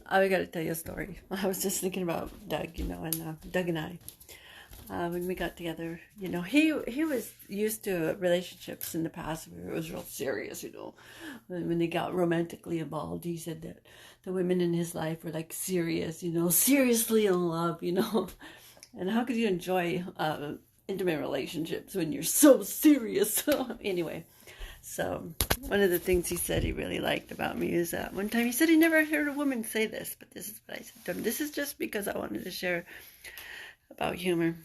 I got to tell you a story. I was just thinking about Doug, and Doug and I, when we got together, he was used to relationships in the past where it was real serious, When they got romantically involved, he said that the women in his life were like serious, seriously in love, And how could you enjoy intimate relationships when you're so serious? Anyway, so one of the things he said he really liked about me is that one time he said he never heard a woman say this, but this is what I said to him. This is just because I wanted to share about humor.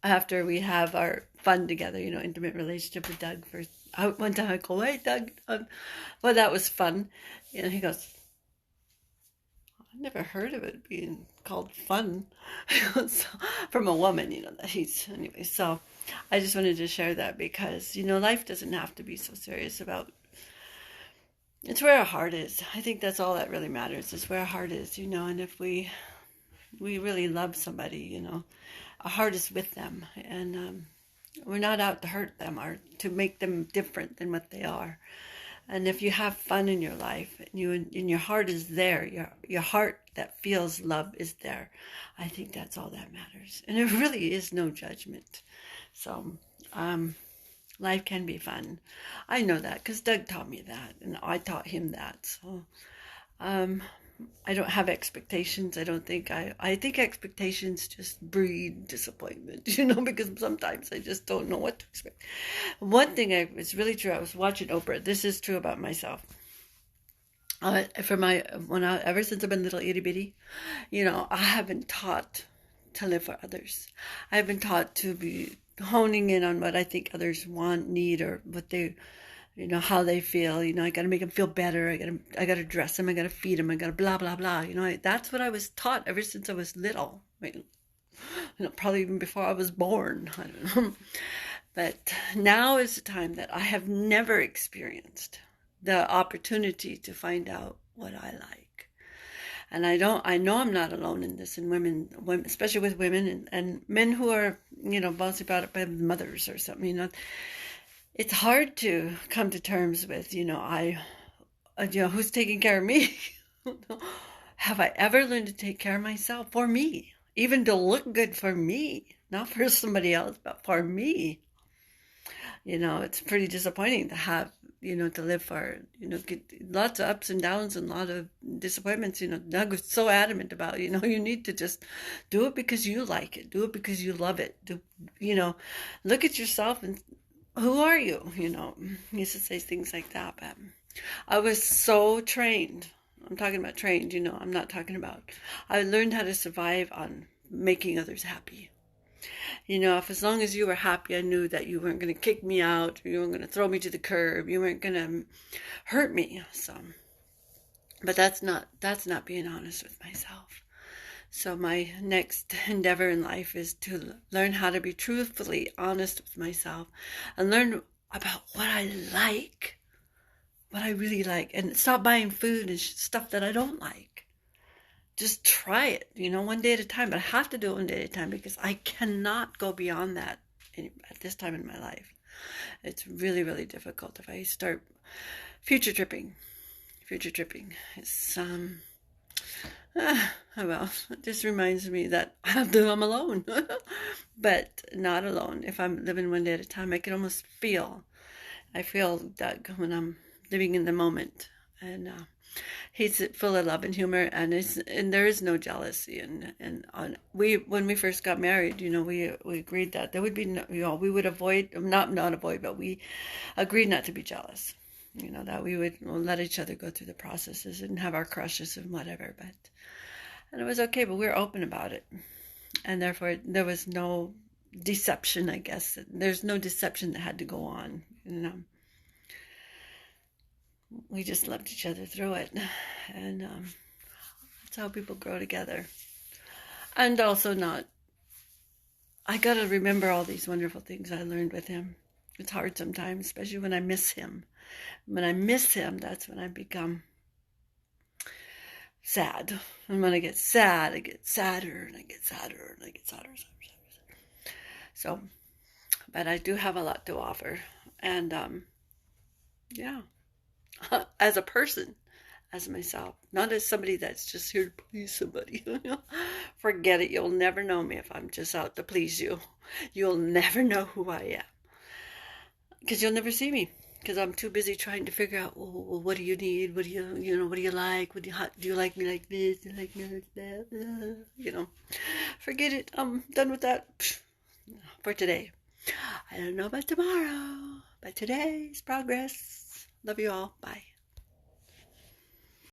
After we have our fun together, intimate relationship with Doug. One time I go, hey, Doug, well, that was fun. He goes, I never heard of it being called fun. So, from a woman, that he's, anyway. So I just wanted to share that because, life doesn't have to be so serious about, it's where our heart is. I think that's all that really matters is where our heart is, and if we really love somebody, our heart is with them, and we're not out to hurt them or to make them different than what they are. And if you have fun in your life and your heart is there, your heart that feels love is there, I think that's all that matters. And there really is no judgment. So life can be fun. I know that because Doug taught me that, and I taught him that. So I don't have expectations. I think expectations just breed disappointment, because sometimes I just don't know what to expect. One thing it's really true. I was watching Oprah. This is true about myself. Ever since I've been little itty bitty, I have been taught to live for others. I've been taught to be honing in on what I think others want, need, or what they how they feel. I got to make them feel better. I got to dress them. I got to feed them. I got to blah, blah, blah. That's what I was taught ever since I was little. Probably even before I was born. I don't know. But now is the time that I have never experienced the opportunity to find out what I like. And I know I'm not alone in this, and women, especially with women and men who are, mostly brought up by mothers or something, it's hard to come to terms with, who's taking care of me? Have I ever learned to take care of myself for me? Even to look good for me, not for somebody else, but for me. It's pretty disappointing to have, to live for, get lots of ups and downs and a lot of disappointments. Doug was so adamant about, you need to just do it because you like it. Do it because you love it. Look at yourself and who are you? He used to say things like that. But I was so trained. I'm talking about trained, I'm not talking about. I learned how to survive on making others happy. If as long as you were happy, I knew that you weren't going to kick me out, you weren't going to throw me to the curb, you weren't going to hurt me. So, but that's not being honest with myself. So my next endeavor in life is to learn how to be truthfully honest with myself and learn about what I like, what I really like, and stop buying food and stuff that I don't like. Just try it, one day at a time. But I have to do it one day at a time because I cannot go beyond that at this time in my life. It's really, really difficult if I start future tripping. It's well, it just reminds me that I'm alone, but not alone. If I'm living one day at a time, I can almost I feel Doug when I'm living in the moment, and he's full of love and humor, and there is no jealousy. And when we first got married, we agreed that there would be no, we would avoid, not avoid, but we agreed not to be jealous. That we would let each other go through the processes and have our crushes and whatever, and it was okay, but we were open about it. And therefore, there was no deception, I guess. There's no deception that had to go on. We just loved each other through it. And that's how people grow together. And also I got to remember all these wonderful things I learned with him. It's hard sometimes, especially when I miss him. When I miss him, that's when I become sad. And when I get sad, I get sadder, and I get sadder, and I get sadder. So, but I do have a lot to offer. And, yeah, as a person, as myself, not as somebody that's just here to please somebody. Forget it. You'll never know me if I'm just out to please you. You'll never know who I am because you'll never see me because I'm too busy trying to figure out, well, what do you need? What do what do you like? Do you like me like this? Do you like me like that? Forget it. I'm done with that for today. I don't know about tomorrow, but today's progress. Love you all. Bye.